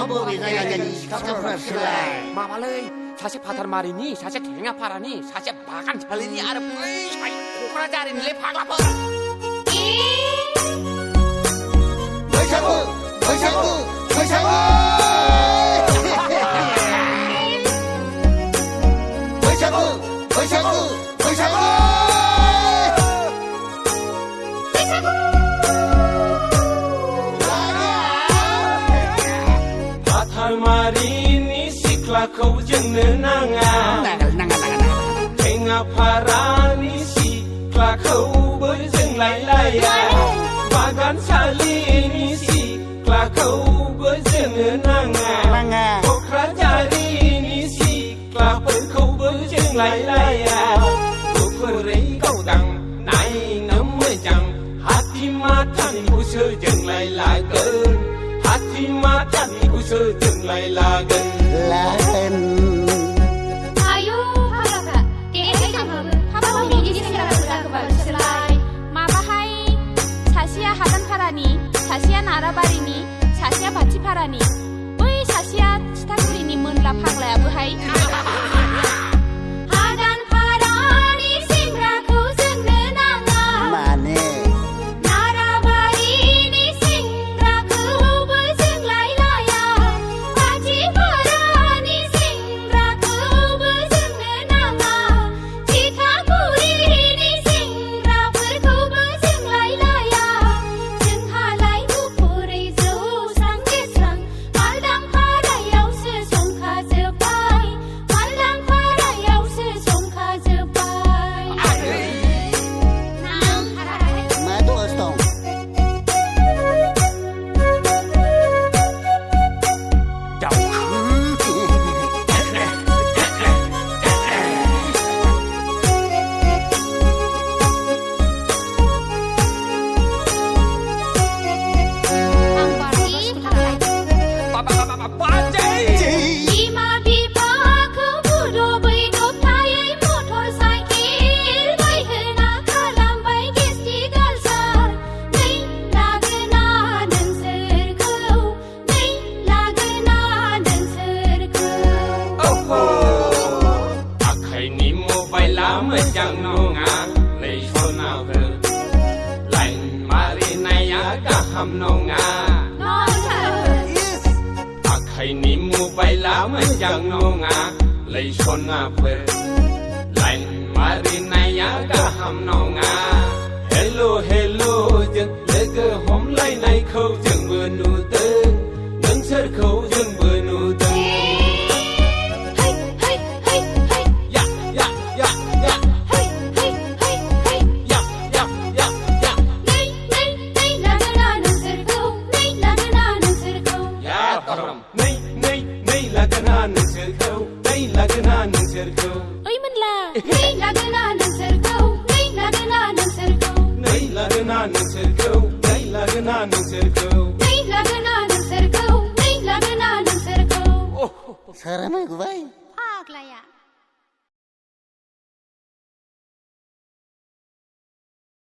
बबे जायगानि सिख्लाफोरसोलाय माबालै सासे फाथारमारिनि सासे थेङाफारानि सासे बागानसालिनि आरो बै क'क्राझारनिलै फाग्लाफोर बैसागु बैसागु बैसागु बैसागु बैसागु बैसागु फाथारमारिनि सिख्लाखौ जोंनो नाङा थेङाफारानि सिख्लाखौबो जोंलायलाया बागानसालिनि सिख्लाखौबो जोंनो नाङा क'क्राझारिनि सिख्लाफोरखौबो जोंलायलाया गुफुरै गावदां नायनो मोजां हाथिमाथानिखौसो जोंलायलागोन हाथिमाथानिखौसो जोंलायलागोन आयौ हाग्राफ्रा देरै थांबाबो हाबाखौ बिदि सेंग्राफोरा गोबां बिसोरलाय माबाहाय सासेया हादानफारानि सासेया नाराबारिनि सासेया बाथिफारानि बै सासेया थिथागुरिनि मोनला फाग्लायाबोहाय हादानफारानि सेंग्राखौ जोंनो नाङा माने नाराबारिनि सेंग्राखौबो जोंलायलाया बाथिफारानि सेंग्राखौबो जोंनो नाङा थिथागुरिनि सेंग्राफोरखौबो जोंलायलाया जोंहालाय गुफुरै जौस्रां गेस्रां मालदांफारायावसो संखाजोब्बाय मालदांफारायावसो संखाजोब्बाय नांथाराखै मा दस दं आं बारनि फाग्ला बाजै बिमा बिफाखौ बुदबै दबथायै मटर साइकेल बायहोना खालामबाय गेस्टिक आलसार नै लागोना नोंसोरखौ नै लागोना नोंसोरखौ आखाइनि मबाइला मोजां नङा नै सनाफोर लाइन मारिनाया गाहाम नङा आखाइनि मबाइला मोजां नङा लै सनाफोर लाइन मारिनाया गाहाम नङा हेल' हेल' जों लोगो हमलायनायखौ जोंबो नुदों नोंसोरखौ जोंबो नुदों है है है है या या या या है है है है या या या या नै नै नै लागोना नोंसोरखौ नै लागोना नोंसोरखौ या धरम नै नै नै लागोना नोंसोरखौ नै लागोना नोंसोरखौ ओइ मोनला नै लागोना नोंसोरखौ नै लागोना नोंसोरखौ नै लागोना नोंसोरखौ नै लागोना नोंसोरखौ नै लागोना नोंसोरखौ नै लागोना नोंसोरखौ सोरामाय गुबाय फाग्लाया